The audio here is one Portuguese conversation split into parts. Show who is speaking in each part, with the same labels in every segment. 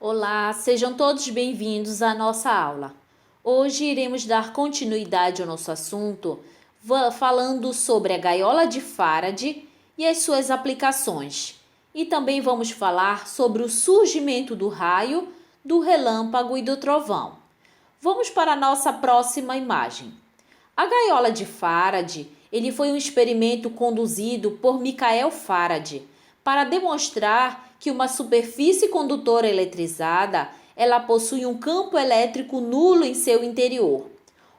Speaker 1: Olá, sejam todos bem-vindos à nossa aula. Hoje iremos dar continuidade ao nosso assunto, falando sobre a gaiola de Faraday e as suas aplicações. E também vamos falar sobre o surgimento do raio, do relâmpago e do trovão. Vamos para a nossa próxima imagem. A gaiola de Faraday, ele foi um experimento conduzido por Michael Faraday para demonstrar que uma superfície condutora eletrizada, ela possui um campo elétrico nulo em seu interior,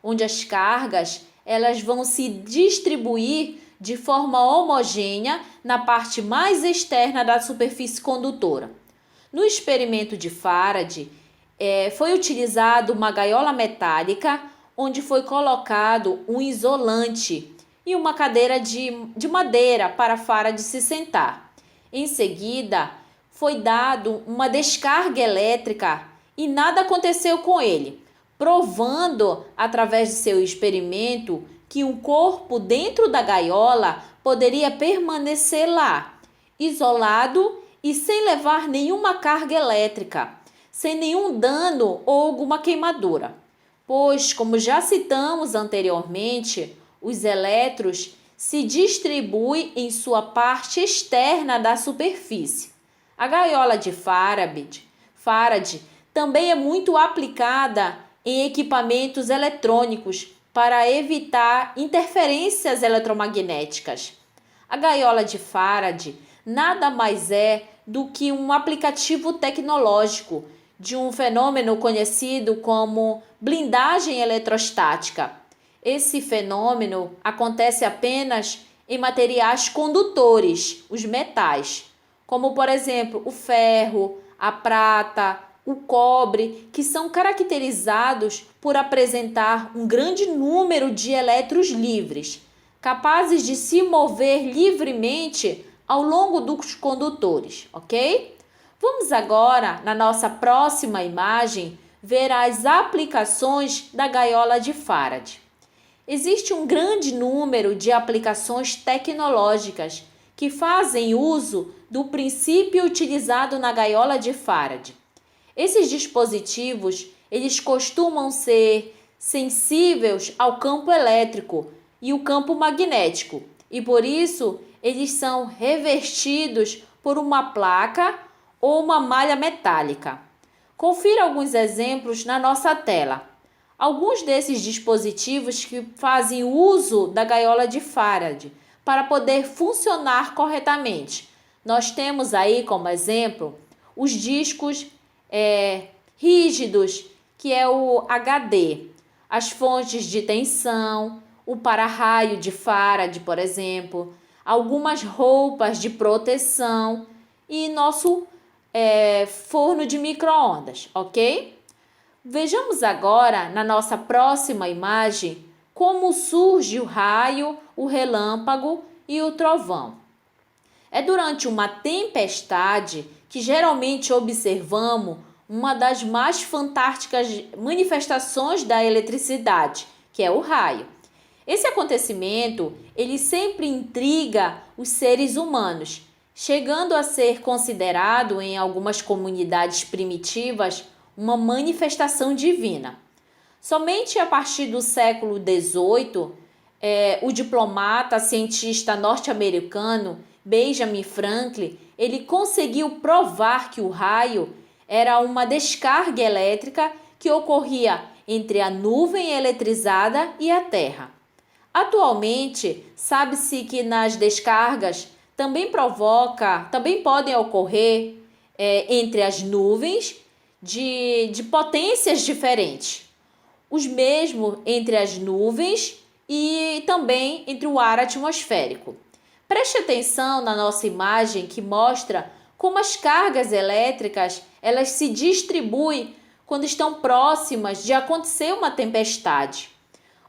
Speaker 1: onde as cargas elas vão se distribuir de forma homogênea na parte mais externa da superfície condutora. No experimento de Faraday, foi utilizado uma gaiola metálica onde foi colocado um isolante e uma cadeira de madeira para Faraday se sentar. Em seguida, foi dado uma descarga elétrica e nada aconteceu com ele, provando, através de seu experimento, que um corpo dentro da gaiola poderia permanecer lá, isolado e sem levar nenhuma carga elétrica, sem nenhum dano ou alguma queimadura. Pois, como já citamos anteriormente, os elétrons se distribuem em sua parte externa da superfície. A gaiola de Faraday também é muito aplicada em equipamentos eletrônicos para evitar interferências eletromagnéticas. A gaiola de Faraday nada mais é do que um aplicativo tecnológico de um fenômeno conhecido como blindagem eletrostática. Esse fenômeno acontece apenas em materiais condutores, os metais, como por exemplo o ferro, a prata, o cobre, que são caracterizados por apresentar um grande número de elétrons livres, capazes de se mover livremente ao longo dos condutores, ok? Vamos agora, na nossa próxima imagem, ver as aplicações da gaiola de Faraday. Existe um grande número de aplicações tecnológicas que fazem uso do princípio utilizado na gaiola de Faraday. Esses dispositivos, eles costumam ser sensíveis ao campo elétrico e o campo magnético, e por isso eles são revestidos por uma placa ou uma malha metálica. Confira alguns exemplos na nossa tela. Alguns desses dispositivos que fazem uso da gaiola de Faraday para poder funcionar corretamente. Nós temos aí como exemplo os discos rígidos, que é o HD, as fontes de tensão, o para-raio de Faraday, por exemplo, algumas roupas de proteção e nosso forno de micro-ondas, ok? Vejamos agora, na nossa próxima imagem, como surge o raio, o relâmpago e o trovão. É durante uma tempestade que geralmente observamos uma das mais fantásticas manifestações da eletricidade, que é o raio. Esse acontecimento, ele sempre intriga os seres humanos, chegando a ser considerado em algumas comunidades primitivas uma manifestação divina. Somente a partir do século XVIII, o diplomata cientista norte-americano Benjamin Franklin, ele conseguiu provar que o raio era uma descarga elétrica que ocorria entre a nuvem eletrizada e a Terra. Atualmente, sabe-se que nas descargas também podem ocorrer entre as nuvens de potências diferentes. Os mesmos entre as nuvens e também entre o ar atmosférico. Preste atenção na nossa imagem que mostra como as cargas elétricas elas se distribuem quando estão próximas de acontecer uma tempestade.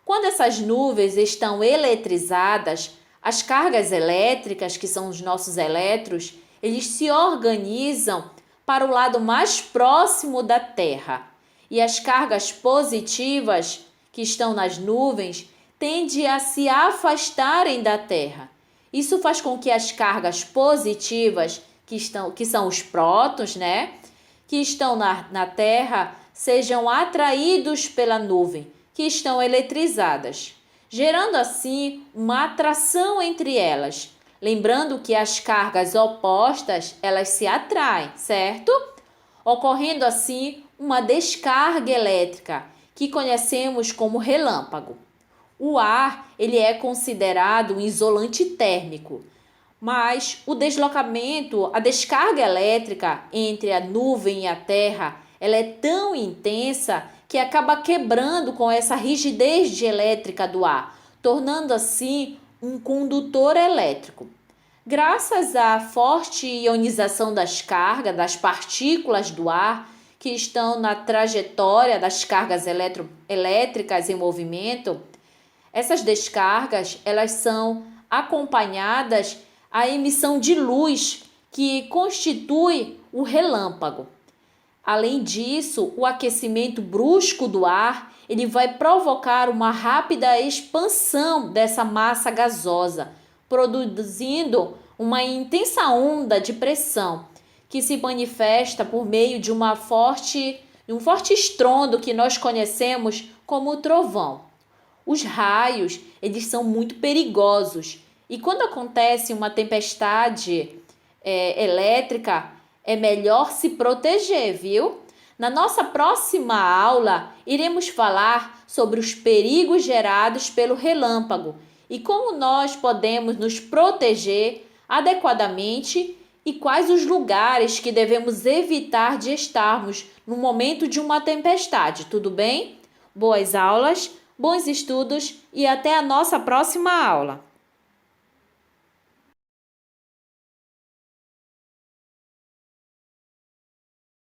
Speaker 1: Quando essas nuvens estão eletrizadas, as cargas elétricas, que são os nossos elétrons, eles se organizam para o lado mais próximo da Terra. E as cargas positivas, que estão nas nuvens, tendem a se afastarem da Terra. Isso faz com que as cargas positivas, que são os prótons, que estão na Terra sejam atraídos pela nuvem, que estão eletrizadas, gerando assim uma atração entre elas. Lembrando que as cargas opostas, elas se atraem, certo? Ocorrendo assim uma descarga elétrica, que conhecemos como relâmpago. O ar, ele é considerado um isolante térmico, mas o deslocamento, a descarga elétrica entre a nuvem e a terra, ela é tão intensa que acaba quebrando com essa rigidez elétrica do ar, tornando assim um condutor elétrico. Graças à forte ionização das cargas, das partículas do ar, que estão na trajetória das cargas elétricas em movimento, essas descargas, elas são acompanhadas à emissão de luz, que constitui o relâmpago. Além disso, o aquecimento brusco do ar, ele vai provocar uma rápida expansão dessa massa gasosa, produzindo uma intensa onda de pressão, que se manifesta por meio de um forte estrondo que nós conhecemos como trovão. Os raios, eles são muito perigosos e quando acontece uma tempestade elétrica, é melhor se proteger, viu? Na nossa próxima aula, iremos falar sobre os perigos gerados pelo relâmpago e como nós podemos nos proteger adequadamente e quais os lugares que devemos evitar de estarmos no momento de uma tempestade, tudo bem? Boas aulas, bons estudos e até a nossa próxima aula!